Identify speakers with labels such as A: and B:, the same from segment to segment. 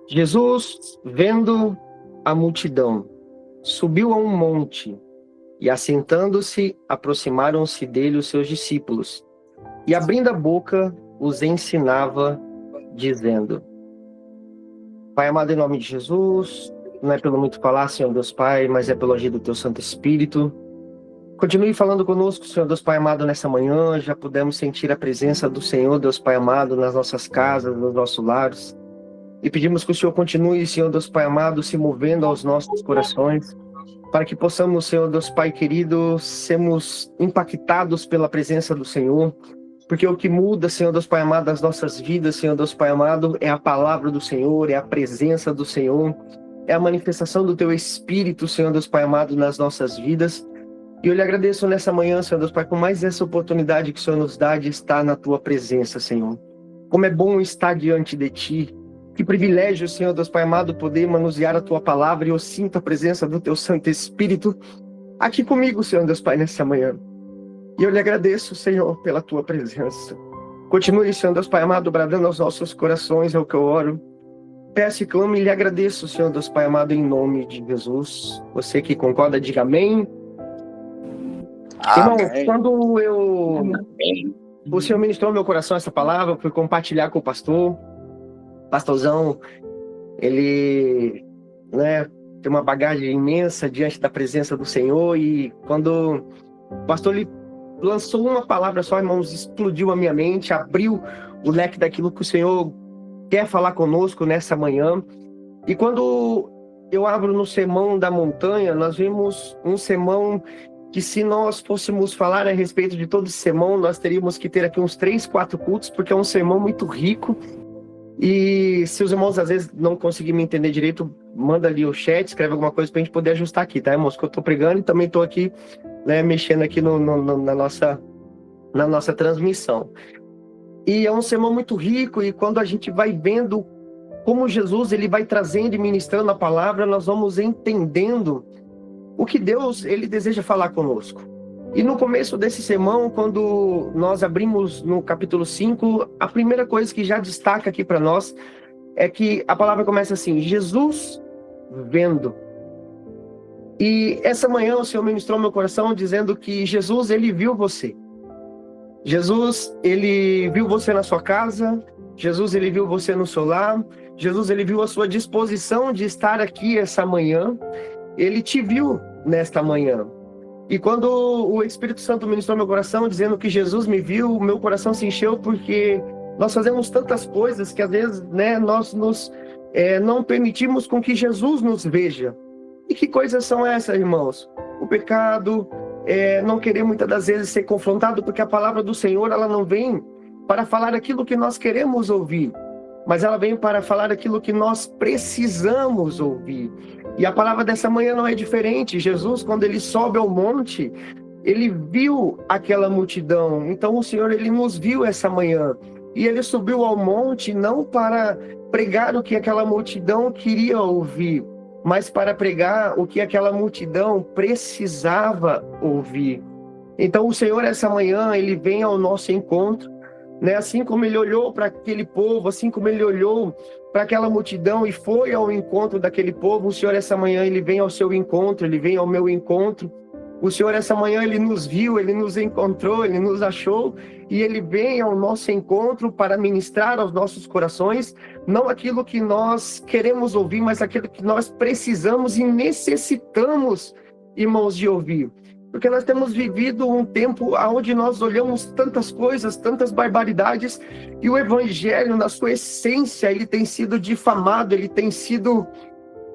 A: Jesus, vendo a multidão, subiu a um monte e, assentando-se, aproximaram-se dele os seus discípulos. E, abrindo a boca, os ensinava, dizendo: Pai amado, em nome de Jesus, não é pelo muito falar, Senhor Deus Pai, mas é pelo agir do Teu Santo Espírito. Continue falando conosco, Senhor Deus Pai amado, nessa manhã. Já pudemos sentir a presença do Senhor Deus Pai amado nas nossas casas, nos nossos lares. E pedimos que o Senhor continue, Senhor Deus Pai amado, se movendo aos nossos corações, para que possamos, Senhor Deus Pai querido, sermos impactados pela presença do Senhor, porque o que muda, Senhor Deus Pai amado, as nossas vidas, Senhor Deus Pai amado, é a palavra do Senhor, é a presença do Senhor, é a manifestação do Teu Espírito, Senhor Deus Pai amado, nas nossas vidas. E eu lhe agradeço nessa manhã, Senhor Deus Pai, por mais essa oportunidade que o Senhor nos dá de estar na Tua presença, Senhor. Como é bom estar diante de Ti. Que privilégio, Senhor Deus Pai amado, poder manusear a Tua palavra, e eu sinto a presença do Teu Santo Espírito aqui comigo, Senhor Deus Pai, nessa manhã. E eu lhe agradeço, Senhor, pela Tua presença. Continue, Senhor Deus Pai amado, bradando aos nossos corações, é o que eu oro. Peço e clamo e lhe agradeço, Senhor Deus Pai amado, em nome de Jesus. Você que concorda, diga amém. Irmão, quando o Senhor ministrou no meu coração essa palavra, eu fui compartilhar com o pastorzão, ele, tem uma bagagem imensa diante da presença do Senhor, e quando o pastor ele lançou uma palavra só, irmãos, explodiu a minha mente, abriu o leque daquilo que o Senhor quer falar conosco nessa manhã. E quando eu abro no Sermão da Montanha, nós vimos um sermão que, se nós fôssemos falar a respeito de todo esse sermão, nós teríamos que ter aqui uns 3, 4 cultos, porque é um sermão muito rico. E se os irmãos às vezes não conseguirem me entender direito, manda ali o chat, escreve alguma coisa pra gente poder ajustar aqui, tá, irmãos? Que eu tô pregando e também tô aqui, mexendo aqui na nossa transmissão. E é um sermão muito rico, e quando a gente vai vendo como Jesus ele vai trazendo e ministrando a palavra, nós vamos entendendo o que Deus ele deseja falar conosco. E no começo desse sermão, quando nós abrimos no capítulo 5, a primeira coisa que já destaca aqui para nós é que a palavra começa assim: Jesus vendo. E essa manhã o Senhor ministrou meu coração dizendo que Jesus ele viu você. Jesus ele viu você na sua casa, Jesus ele viu você no seu lar, Jesus ele viu a sua disposição de estar aqui essa manhã, ele te viu nesta manhã. E quando o Espírito Santo ministrou meu coração dizendo que Jesus me viu, o meu coração se encheu, porque nós fazemos tantas coisas que às vezes nós não permitimos com que Jesus nos veja. E que coisas são essas, irmãos? O pecado, não querer muitas das vezes ser confrontado, porque a palavra do Senhor ela não vem para falar aquilo que nós queremos ouvir, mas ela vem para falar aquilo que nós precisamos ouvir. E a palavra dessa manhã não é diferente. Jesus, quando ele sobe ao monte, ele viu aquela multidão. Então o Senhor, ele nos viu essa manhã. E ele subiu ao monte não para pregar o que aquela multidão queria ouvir, mas para pregar o que aquela multidão precisava ouvir. Então o Senhor, essa manhã, ele vem ao nosso encontro, assim como ele olhou para aquele povo, assim como ele olhou para aquela multidão e foi ao encontro daquele povo, o Senhor essa manhã ele vem ao seu encontro, ele vem ao meu encontro. O Senhor essa manhã ele nos viu, ele nos encontrou, ele nos achou, e ele vem ao nosso encontro para ministrar aos nossos corações, não aquilo que nós queremos ouvir, mas aquilo que nós precisamos e necessitamos, irmãos, de ouvir. Porque nós temos vivido um tempo onde nós olhamos tantas coisas, tantas barbaridades, e o evangelho, na sua essência, ele tem sido difamado, ele tem sido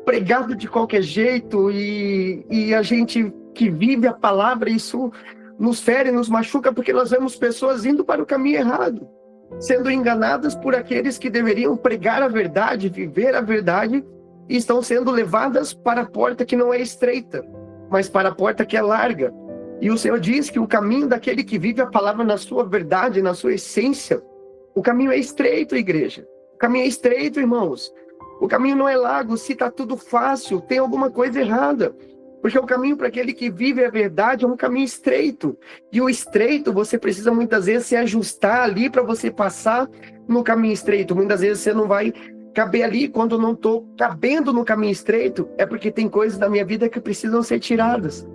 A: pregado de qualquer jeito, e a gente que vive a palavra, isso nos fere, nos machuca, porque nós vemos pessoas indo para o caminho errado, sendo enganadas por aqueles que deveriam pregar a verdade, viver a verdade, e estão sendo levadas para a porta que não é estreita, mas para a porta que é larga. E o Senhor diz que o caminho daquele que vive a palavra na sua verdade, na sua essência, o caminho é estreito, igreja. O caminho é estreito, irmãos. O caminho não é largo. Se está tudo fácil, tem alguma coisa errada. Porque o caminho para aquele que vive a verdade é um caminho estreito. E o estreito, você precisa muitas vezes se ajustar ali para você passar no caminho estreito. Muitas vezes você não vai caber ali, quando eu não estou cabendo no caminho estreito, é porque tem coisas da minha vida que precisam ser tiradas.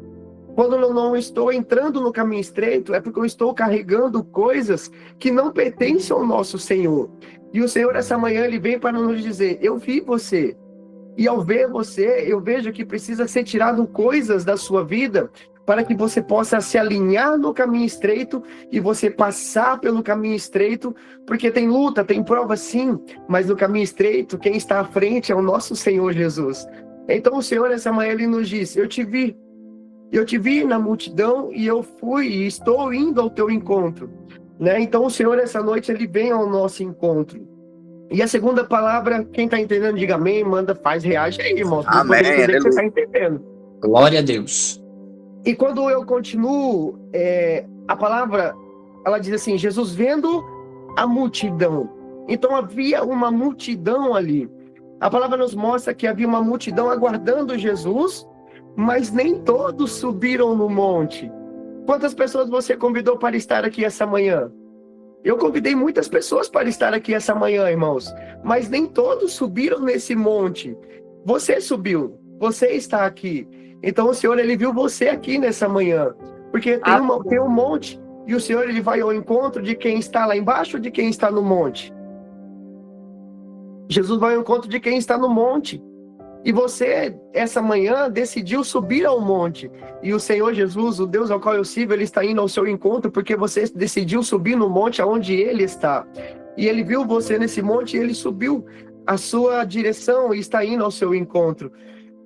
A: Quando eu não estou entrando no caminho estreito, é porque eu estou carregando coisas que não pertencem ao nosso Senhor. E o Senhor, essa manhã, Ele vem para nos dizer: eu vi você. E ao ver você, eu vejo que precisa ser tirado coisas da sua vida para que você possa se alinhar no caminho estreito e você passar pelo caminho estreito, porque tem luta, tem prova sim, mas no caminho estreito, quem está à frente é o nosso Senhor Jesus. Então o Senhor, essa manhã, Ele nos disse: eu te vi na multidão e eu fui e estou indo ao teu encontro, né? Então o Senhor, essa noite, Ele vem ao nosso encontro. E a segunda palavra, quem está entendendo, diga amém, manda, faz, reage aí, irmão.
B: Amém,
A: que você está entendendo.
C: Glória a Deus.
A: E quando eu continuo, a palavra, ela diz assim: Jesus vendo a multidão. Então havia uma multidão ali. A palavra nos mostra que havia uma multidão aguardando Jesus, mas nem todos subiram no monte. Quantas pessoas você convidou para estar aqui essa manhã? Eu convidei muitas pessoas para estar aqui essa manhã, irmãos, mas nem todos subiram nesse monte. Você subiu, você está aqui. Então o Senhor, Ele viu você aqui nessa manhã, porque tem um monte, e o Senhor, Ele vai ao encontro de quem está lá embaixo, de quem está no monte. Jesus vai ao encontro de quem está no monte. E você, essa manhã, decidiu subir ao monte. E o Senhor Jesus, o Deus ao qual eu sirvo, Ele está indo ao seu encontro porque você decidiu subir no monte aonde Ele está. E Ele viu você nesse monte e Ele subiu a sua direção e está indo ao seu encontro.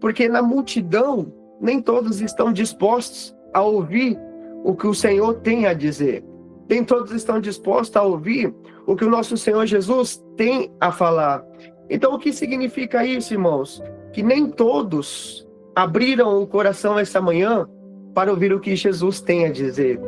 A: Porque na multidão, nem todos estão dispostos a ouvir o que o Senhor tem a dizer. Nem todos estão dispostos a ouvir o que o nosso Senhor Jesus tem a falar. Então, o que significa isso, irmãos? Que nem todos abriram o coração essa manhã para ouvir o que Jesus tem a dizer.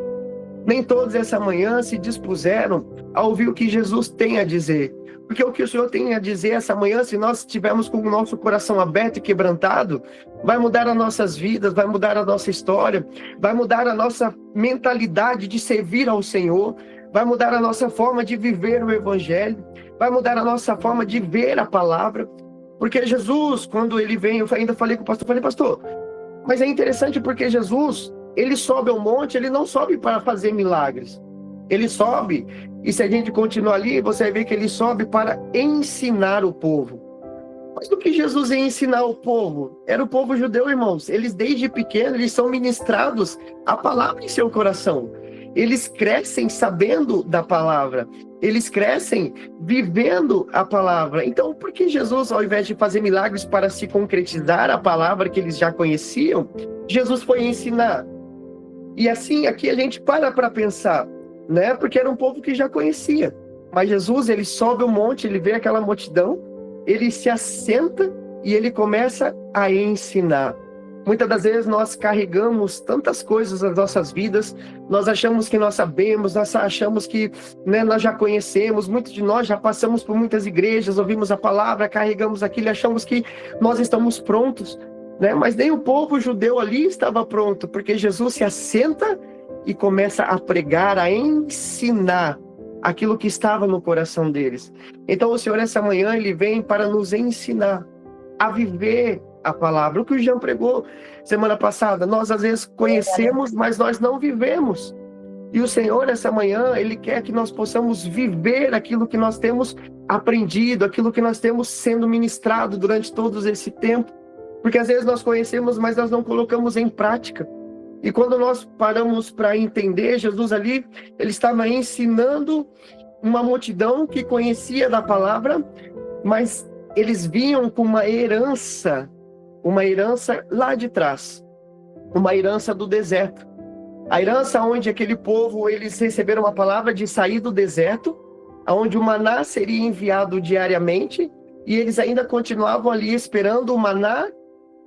A: Nem todos essa manhã se dispuseram a ouvir o que Jesus tem a dizer. Porque o que o Senhor tem a dizer essa manhã, se nós estivermos com o nosso coração aberto e quebrantado, vai mudar as nossas vidas, vai mudar a nossa história, vai mudar a nossa mentalidade de servir ao Senhor, vai mudar a nossa forma de viver o Evangelho, vai mudar a nossa forma de ver a palavra. Porque Jesus, quando Ele vem, eu ainda falei com o pastor, pastor, mas é interessante porque Jesus, Ele sobe ao monte, Ele não sobe para fazer milagres. Ele sobe, e se a gente continuar ali, você vai ver que Ele sobe para ensinar o povo. Mas do que Jesus ia ensinar o povo? Era o povo judeu, irmãos. Eles desde pequeno, eles são ministrados a palavra em seu coração. Eles crescem sabendo da palavra. Eles crescem vivendo a palavra. Então, por que Jesus, ao invés de fazer milagres para se concretizar a palavra que eles já conheciam, Jesus foi ensinar? E assim, aqui a gente para pensar, né? Porque era um povo que já conhecia. Mas Jesus, Ele sobe o monte, Ele vê aquela multidão, Ele se assenta e Ele começa a ensinar. Muitas das vezes nós carregamos tantas coisas nas nossas vidas, nós achamos que nós sabemos, nós achamos que, né, nós já conhecemos, muitos de nós já passamos por muitas igrejas, ouvimos a palavra, carregamos aquilo e achamos que nós estamos prontos, né? Mas nem o povo judeu ali estava pronto, porque Jesus se assenta e começa a pregar, a ensinar aquilo que estava no coração deles. Então o Senhor, essa manhã, Ele vem para nos ensinar a viver a palavra. O que o Jean pregou semana passada, nós às vezes conhecemos, mas nós não vivemos. E o Senhor, essa manhã, Ele quer que nós possamos viver aquilo que nós temos aprendido, aquilo que nós temos sendo ministrado durante todo esse tempo. Porque às vezes nós conhecemos, mas nós não colocamos em prática. E quando nós paramos para entender, Jesus ali, Ele estava ensinando uma multidão que conhecia da palavra, mas eles vinham com uma herança lá de trás, uma herança do deserto. A herança onde aquele povo, eles receberam a palavra de sair do deserto, onde o maná seria enviado diariamente, e eles ainda continuavam ali esperando o maná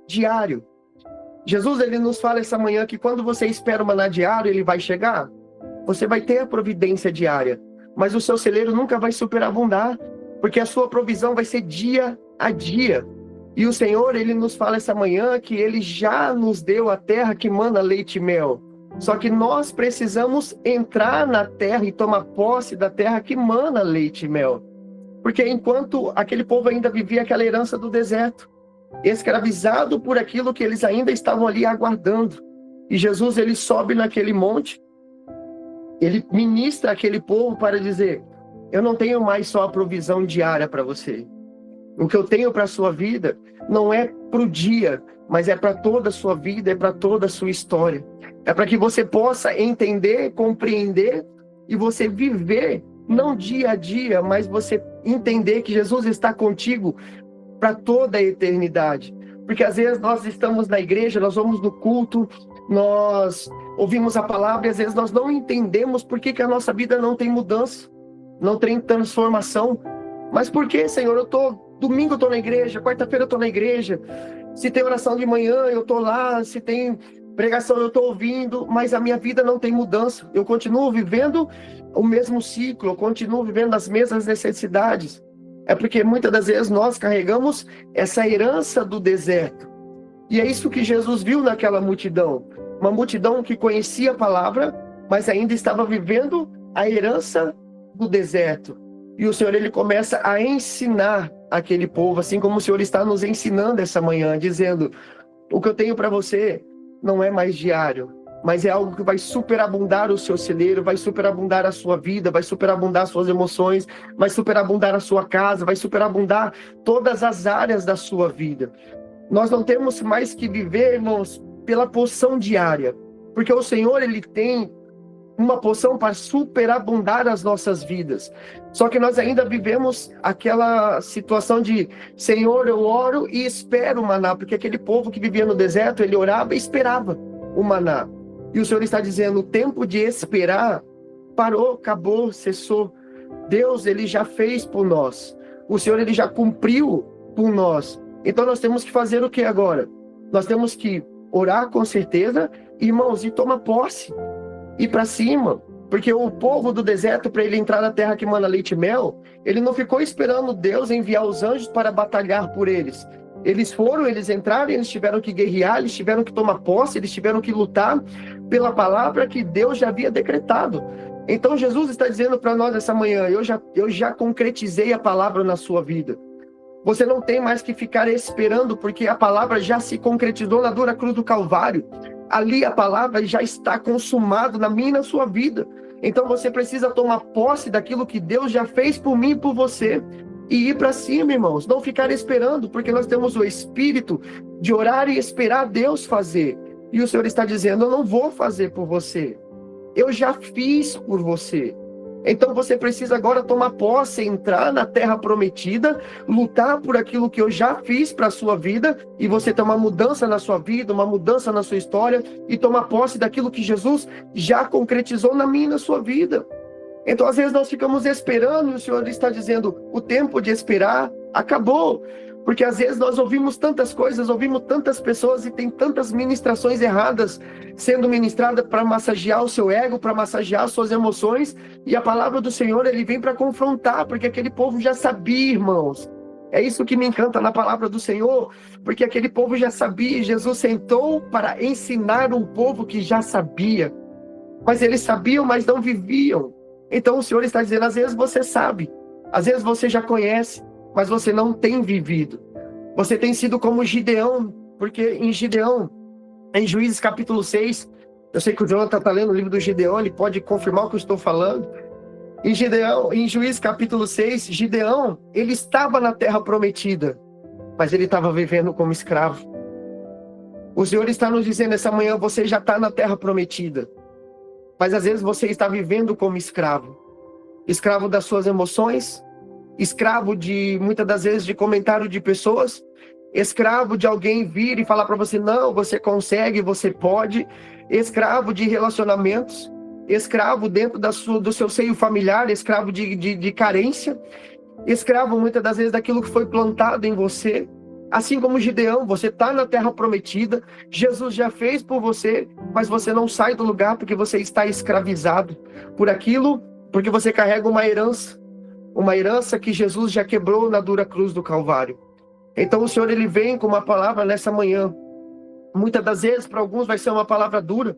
A: diário. Jesus, Ele nos fala essa manhã que quando você espera o maná diário, ele vai chegar. Você vai ter a providência diária, mas o seu celeiro nunca vai superabundar, porque a sua provisão vai ser dia a dia. E o Senhor, Ele nos fala essa manhã que Ele já nos deu a terra que mana leite e mel. Só que nós precisamos entrar na terra e tomar posse da terra que mana leite e mel. Porque enquanto aquele povo ainda vivia aquela herança do deserto, escravizado por aquilo que eles ainda estavam ali aguardando. E Jesus, ele sobe naquele monte, ele ministra aquele povo para dizer: eu não tenho mais só a provisão diária para você. O que eu tenho para a sua vida não é para o dia, mas é para toda a sua vida, é para toda a sua história. É para que você possa entender, compreender e você viver, não dia a dia, mas você entender que Jesus está contigo para toda a eternidade. Porque às vezes nós estamos na igreja, nós vamos no culto, nós ouvimos a palavra e às vezes nós não entendemos por que a nossa vida não tem mudança, não tem transformação. Mas por que, Senhor? Domingo eu estou na igreja, quarta-feira eu estou na igreja, se tem oração de manhã eu estou lá, se tem pregação eu estou ouvindo, mas a minha vida não tem mudança. Eu continuo vivendo o mesmo ciclo, eu continuo vivendo as mesmas necessidades. É porque muitas das vezes nós carregamos essa herança do deserto. E é isso que Jesus viu naquela multidão. Uma multidão que conhecia a palavra, mas ainda estava vivendo a herança do deserto. E o Senhor, ele começa a ensinar aquele povo, assim como o Senhor está nos ensinando essa manhã, dizendo: o que eu tenho para você não é mais diário, mas é algo que vai superabundar o seu celeiro, vai superabundar a sua vida, vai superabundar as suas emoções, vai superabundar a sua casa, vai superabundar todas as áreas da sua vida. Nós não temos mais que viver, irmãos, pela porção diária, porque o Senhor, ele tem uma porção para superabundar as nossas vidas. Só que nós ainda vivemos aquela situação de: Senhor, eu oro e espero o maná, porque aquele povo que vivia no deserto, ele orava e esperava o maná. E o Senhor está dizendo: o tempo de esperar parou, acabou, cessou. Deus, ele já fez por nós. O Senhor, ele já cumpriu por nós. Então nós temos que fazer o que agora? Nós temos que orar com certeza, irmãos, e tomar posse. Ir para cima, porque o povo do deserto, para ele entrar na terra que mana leite e mel, ele não ficou esperando Deus enviar os anjos para batalhar por eles. Eles foram, eles entraram, eles tiveram que guerrear, eles tiveram que tomar posse, eles tiveram que lutar pela palavra que Deus já havia decretado. Então Jesus está dizendo para nós essa manhã: eu já concretizei a palavra na sua vida. Você não tem mais que ficar esperando, porque a palavra já se concretizou na dura cruz do Calvário. Ali a palavra já está consumada na minha e na sua vida. Então você precisa tomar posse daquilo que Deus já fez por mim e por você. E ir para cima, irmãos. Não ficar esperando, porque nós temos o espírito de orar e esperar Deus fazer. E o Senhor está dizendo: eu não vou fazer por você. Eu já fiz por você. Então você precisa agora tomar posse, entrar na terra prometida, lutar por aquilo que eu já fiz para a sua vida, e você ter uma mudança na sua vida, uma mudança na sua história, e tomar posse daquilo que Jesus já concretizou na minha e na sua vida. Então às vezes nós ficamos esperando, e o Senhor está dizendo: o tempo de esperar acabou. Porque às vezes nós ouvimos tantas coisas, ouvimos tantas pessoas e tem tantas ministrações erradas sendo ministradas para massagear o seu ego, para massagear as suas emoções. E a palavra do Senhor, ele vem para confrontar, porque aquele povo já sabia, irmãos. É isso que me encanta na palavra do Senhor, porque aquele povo já sabia. Jesus sentou para ensinar um povo que já sabia. Mas eles sabiam, mas não viviam. Então o Senhor está dizendo: às vezes você sabe, às vezes você já conhece, mas você não tem vivido. Você tem sido como Gideão, porque em Gideão, em Juízes capítulo 6, eu sei que o Jonathan está lendo o livro do Gideão, ele pode confirmar o que eu estou falando. Em Juízes capítulo 6, Gideão, ele estava na terra prometida, mas ele estava vivendo como escravo. O Senhor está nos dizendo essa manhã: você já está na terra prometida, mas às vezes você está vivendo como escravo. Escravo das suas emoções, escravo de, muitas das vezes, de comentário de pessoas, escravo de alguém vir e falar para você: não, você consegue, você pode, escravo de relacionamentos, escravo dentro do seu seio familiar, escravo de carência, escravo muitas das vezes daquilo que foi plantado em você. Assim como Gideão, você está na terra prometida, Jesus já fez por você, mas você não sai do lugar porque você está escravizado por aquilo, porque você carrega uma herança que Jesus já quebrou na dura cruz do Calvário. Então o Senhor, ele vem com uma palavra nessa manhã. Muitas das vezes para alguns vai ser uma palavra dura,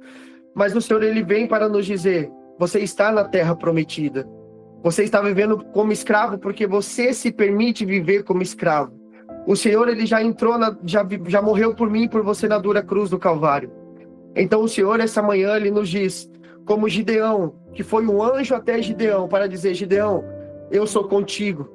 A: mas o Senhor, ele vem para nos dizer: você está na terra prometida. Você está vivendo como escravo porque você se permite viver como escravo. O Senhor, ele já entrou, já morreu por mim e por você na dura cruz do Calvário. Então o Senhor, essa manhã, ele nos diz, como Gideão, que foi um anjo até Gideão, para dizer, Gideão, eu sou contigo.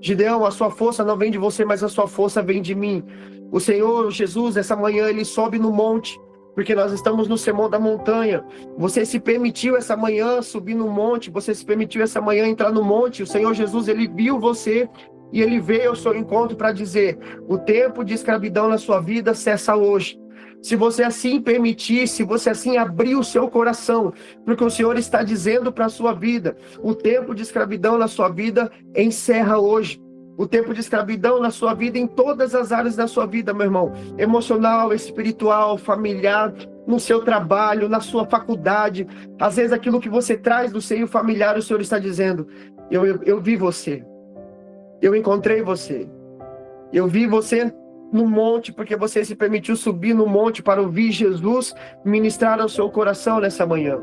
A: Gideão, a sua força não vem de você, mas a sua força vem de mim. O Senhor Jesus, essa manhã, ele sobe no monte, porque nós estamos no sermão da montanha. Você se permitiu essa manhã subir no monte, você se permitiu essa manhã entrar no monte. O Senhor Jesus, ele viu você e ele veio ao seu encontro para dizer, o tempo de escravidão na sua vida cessa hoje. Se você assim permitir, se você assim abrir o seu coração, porque o Senhor está dizendo para a sua vida, o tempo de escravidão na sua vida encerra hoje. O tempo de escravidão na sua vida, em todas as áreas da sua vida, meu irmão. Emocional, espiritual, familiar, no seu trabalho, na sua faculdade. Às vezes aquilo que você traz do seio familiar, o Senhor está dizendo, eu vi você. Eu encontrei você. Eu vi você no monte, porque você se permitiu subir no monte para ouvir Jesus ministrar ao seu coração nessa manhã.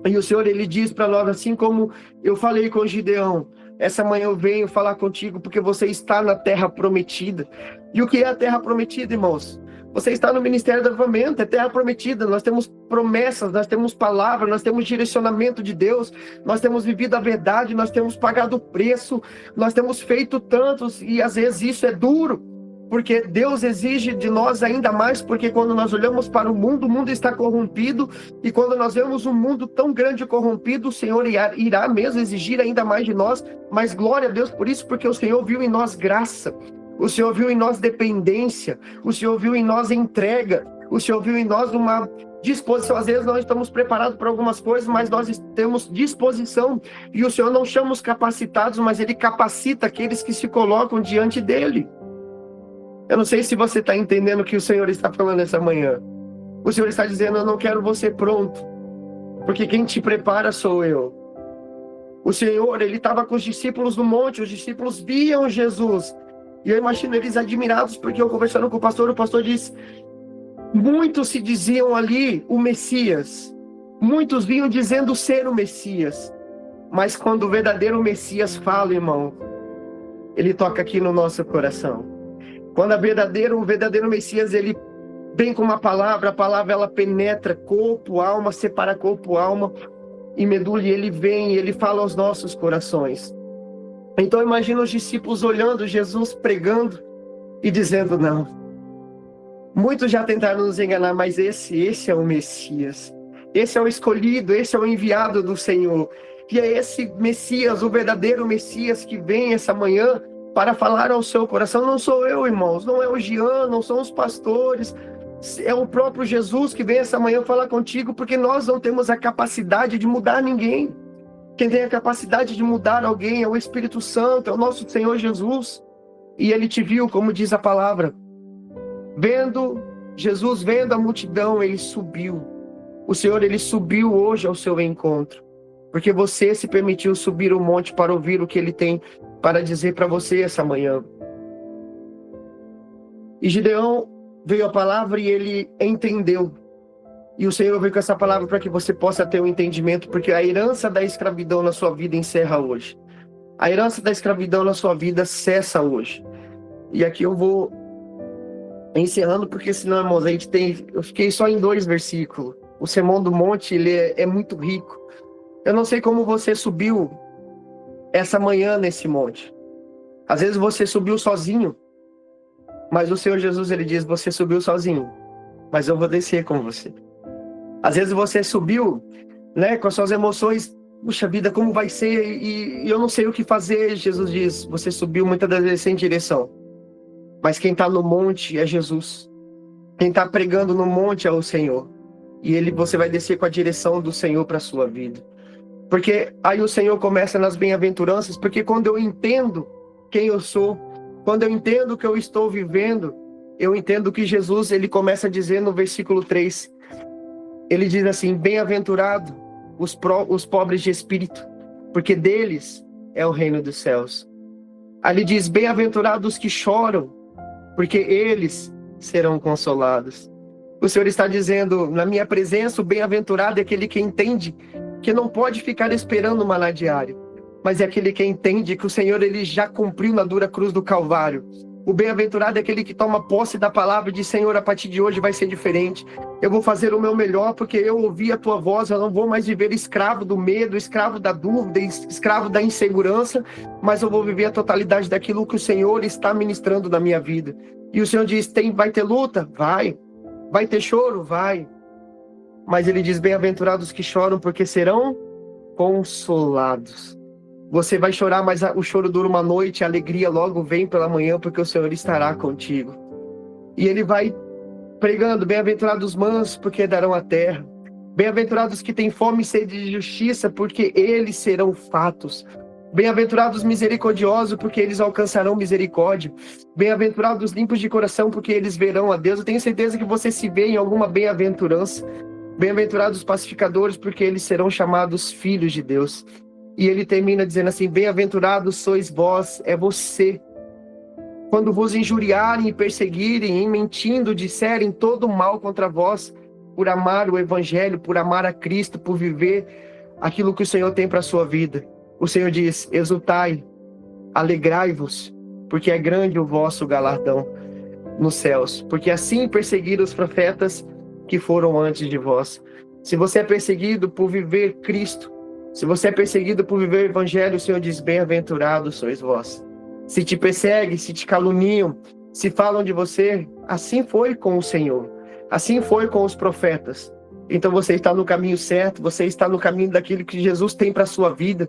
A: E o Senhor, ele diz para nós, assim como eu falei com Gideão, essa manhã eu venho falar contigo porque você está na terra prometida. E o que é a terra prometida, irmãos? Você está no Ministério do Avivamento, é terra prometida. Nós temos promessas, nós temos palavra, nós temos direcionamento de Deus, nós temos vivido a verdade, nós temos pagado o preço, nós temos feito tantos, e às vezes isso é duro, porque Deus exige de nós ainda mais, porque quando nós olhamos para o mundo está corrompido, e quando nós vemos um mundo tão grande e corrompido, o Senhor irá mesmo exigir ainda mais de nós, mas glória a Deus por isso, porque o Senhor viu em nós graça, o Senhor viu em nós dependência, o Senhor viu em nós entrega, o Senhor viu em nós uma disposição. Às vezes nós estamos preparados para algumas coisas, mas nós temos disposição, e o Senhor não chama os capacitados, mas Ele capacita aqueles que se colocam diante dEle. Eu não sei se você está entendendo o que o Senhor está falando essa manhã. O Senhor está dizendo, eu não quero você pronto, porque quem te prepara sou eu. O Senhor, ele estava com os discípulos no monte, os discípulos viam Jesus, e eu imagino eles admirados, porque eu conversando com o pastor disse, muitos se diziam ali o Messias, muitos vinham dizendo ser o Messias, mas quando o verdadeiro Messias fala, irmão, ele toca aqui no nosso coração. Quando o verdadeiro Messias, ele vem com uma palavra, a palavra ela penetra corpo, alma, separa corpo, alma e medula, e ele vem, e ele fala aos nossos corações. Então imagina os discípulos olhando Jesus pregando e dizendo, não. Muitos já tentaram nos enganar, mas esse é o Messias. Esse é o escolhido, esse é o enviado do Senhor. E é esse Messias, o verdadeiro Messias que vem essa manhã para falar ao seu coração. Não sou eu, irmãos, não é o Jean, não são os pastores, é o próprio Jesus que vem essa manhã falar contigo, porque nós não temos a capacidade de mudar ninguém. Quem tem a capacidade de mudar alguém é o Espírito Santo, é o nosso Senhor Jesus. E ele te viu, como diz a palavra. Jesus vendo a multidão, ele subiu. O Senhor, ele subiu hoje ao seu encontro, porque você se permitiu subir o monte para ouvir o que ele tem para dizer para você essa manhã. E Gideão veio a palavra e ele entendeu. E o Senhor veio com essa palavra para que você possa ter um entendimento, porque a herança da escravidão na sua vida encerra hoje. A herança da escravidão na sua vida cessa hoje. E aqui eu vou encerrando, porque senão, irmãos, eu fiquei só em 2 versículos. O Sermão do Monte, ele é muito rico. Eu não sei como você subiu essa manhã nesse monte. Às vezes você subiu sozinho, mas o Senhor Jesus, ele diz, você subiu sozinho, mas eu vou descer com você. Às vezes você subiu, né, com as suas emoções, puxa vida, como vai ser? E eu não sei o que fazer. Jesus diz, você subiu muitas das vezes sem direção, mas quem está no monte é Jesus. Quem está pregando no monte é o Senhor. E você vai descer com a direção do Senhor para a sua vida. Porque aí o Senhor começa nas bem-aventuranças, porque quando eu entendo quem eu sou, quando eu entendo o que eu estou vivendo, eu entendo que Jesus, ele começa a dizer no versículo 3, ele diz assim, bem-aventurado os pobres de espírito, porque deles é o reino dos céus. Ali diz, bem-aventurados os que choram, porque eles serão consolados. O Senhor está dizendo, na minha presença, o bem-aventurado é aquele que entende que não pode ficar esperando o maná diário. mas é aquele que entende que o Senhor ele já cumpriu na dura cruz do Calvário. O bem-aventurado é aquele que toma posse da palavra e diz: Senhor, a partir de hoje vai ser diferente. Eu vou fazer o meu melhor porque eu ouvi a tua voz. Eu não vou mais viver escravo do medo, escravo da dúvida, escravo da insegurança, mas eu vou viver a totalidade daquilo que o Senhor está ministrando na minha vida. E o Senhor diz: vai ter luta? Vai. Vai ter choro? Vai. Mas ele diz: bem-aventurados que choram porque serão consolados. Você vai chorar, mas o choro dura uma noite, a alegria logo vem pela manhã, porque o Senhor estará contigo. E ele vai pregando: bem-aventurados os mansos, porque herdarão a terra. Bem-aventurados que têm fome e sede de justiça, porque eles serão fartos. Bem-aventurados misericordiosos, porque eles alcançarão misericórdia. Bem-aventurados limpos de coração, porque eles verão a Deus. Eu tenho certeza que você se vê em alguma bem-aventurança. Bem-aventurados pacificadores, porque eles serão chamados filhos de Deus. E ele termina dizendo assim: bem-aventurados sois vós, é você. Quando vos injuriarem e perseguirem, e mentindo, disserem todo mal contra vós, por amar o Evangelho, por amar a Cristo, por viver aquilo que o Senhor tem para a sua vida. O Senhor diz: exultai, alegrai-vos, porque é grande o vosso galardão nos céus. Porque assim perseguiram os profetas que foram antes de vós. Se você é perseguido por viver Cristo, se você é perseguido por viver o Evangelho, o Senhor diz: bem-aventurados sois vós. Se te perseguem, se te caluniam, se falam de você, assim foi com o Senhor. Assim foi com os profetas. Então você está no caminho certo, você está no caminho daquilo que Jesus tem para a sua vida.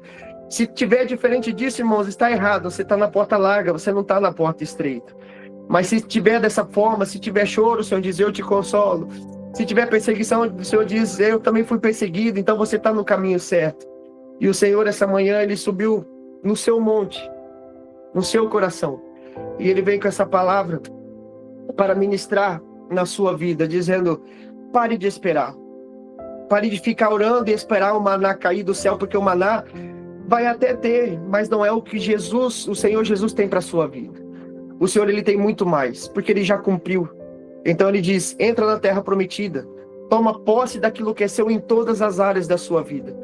A: Se tiver diferente disso, irmãos, está errado. Você está na porta larga, você não está na porta estreita. Mas se tiver dessa forma, se tiver choro, o Senhor diz: eu te consolo. Se tiver perseguição, o Senhor diz: eu também fui perseguido. Então você está no caminho certo. E o Senhor, essa manhã, ele subiu no seu monte, no seu coração. E ele vem com essa palavra para ministrar na sua vida, dizendo: pare de esperar. Pare de ficar orando e esperar o maná cair do céu, porque o maná vai até ter, mas não é o que Jesus, o Senhor Jesus tem para a sua vida. O Senhor, ele tem muito mais, porque ele já cumpriu. Então ele diz: entra na terra prometida, toma posse daquilo que é seu em todas as áreas da sua vida.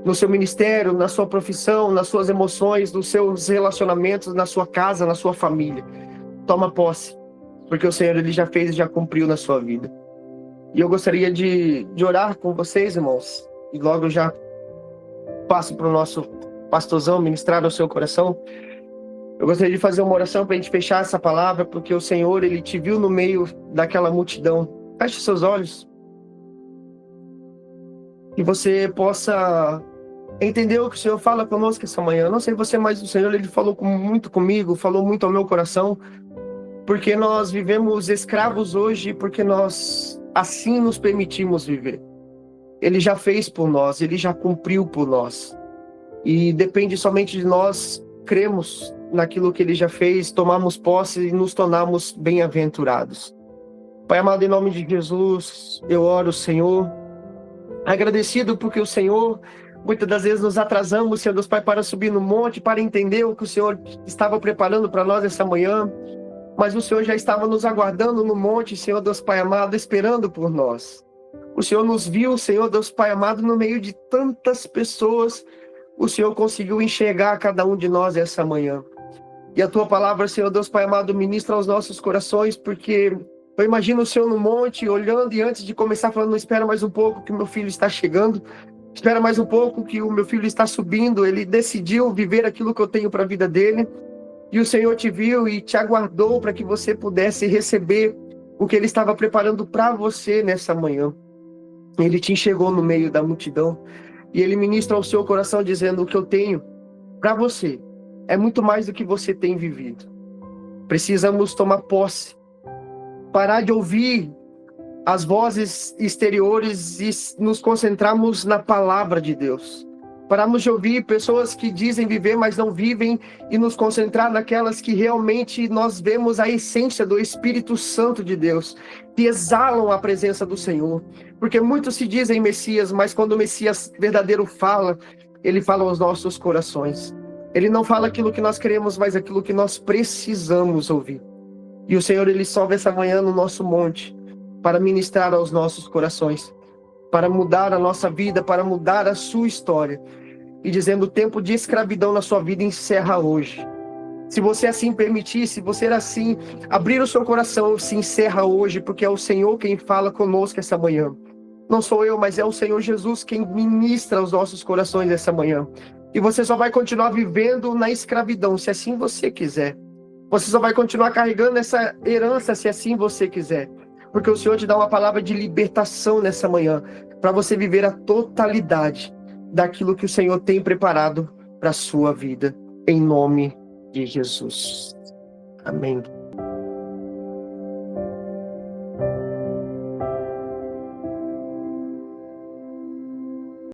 A: No seu ministério, na sua profissão, nas suas emoções, nos seus relacionamentos, na sua casa, na sua família. Toma posse, porque o Senhor ele já fez e já cumpriu na sua vida. E eu gostaria de orar com vocês, irmãos, e logo já passo para o nosso pastorzão ministrar ao seu coração. Eu gostaria de fazer uma oração para a gente fechar essa palavra, porque o Senhor, ele te viu no meio daquela multidão. Feche seus olhos. Que você possa entender o que o Senhor fala conosco essa manhã. Eu não sei você, mas o Senhor, ele falou muito comigo, falou muito ao meu coração, porque nós vivemos escravos hoje, porque nós assim nos permitimos viver. Ele já fez por nós, ele já cumpriu por nós. E depende somente de nós cremos naquilo que ele já fez, tomarmos posse e nos tornarmos bem-aventurados. Pai amado, em nome de Jesus, eu oro, Senhor, agradecido porque o Senhor, muitas das vezes nos atrasamos, Senhor Deus Pai, para subir no monte, para entender o que o Senhor estava preparando para nós essa manhã, mas o Senhor já estava nos aguardando no monte, Senhor Deus Pai amado, esperando por nós. O Senhor nos viu, Senhor Deus Pai amado, no meio de tantas pessoas, o Senhor conseguiu enxergar cada um de nós essa manhã. E a Tua palavra, Senhor Deus Pai amado, ministra aos nossos corações, porque eu imagino o Senhor no monte, olhando, e antes de começar falando: espera mais um pouco que o meu filho está chegando, espera mais um pouco que o meu filho está subindo. Ele decidiu viver aquilo que eu tenho para a vida dele, e o Senhor te viu e te aguardou para que você pudesse receber o que Ele estava preparando para você nessa manhã. Ele te enxergou no meio da multidão, e Ele ministra ao seu coração dizendo: o que eu tenho para você é muito mais do que você tem vivido. Precisamos tomar posse, parar de ouvir as vozes exteriores e nos concentrarmos na palavra de Deus. Pararmos de ouvir pessoas que dizem viver, mas não vivem, e nos concentrar naquelas que realmente nós vemos a essência do Espírito Santo de Deus, que exalam a presença do Senhor. Porque muitos se dizem Messias, mas quando o Messias verdadeiro fala, ele fala aos nossos corações. Ele não fala aquilo que nós queremos, mas aquilo que nós precisamos ouvir. E o Senhor, ele sobe essa manhã no nosso monte para ministrar aos nossos corações, para mudar a nossa vida, para mudar a sua história. e dizendo: o tempo de escravidão na sua vida encerra hoje. Se você assim permitir, se você assim abrir o seu coração, se encerra hoje, porque é o Senhor quem fala conosco essa manhã. Não sou eu, mas é o Senhor Jesus quem ministra aos nossos corações essa manhã. E você só vai continuar vivendo na escravidão, se assim você quiser. Você só vai continuar carregando essa herança, se assim você quiser. Porque o Senhor te dá uma palavra de libertação nessa manhã, para você viver a totalidade daquilo que o Senhor tem preparado para a sua vida. Em nome de Jesus. Amém.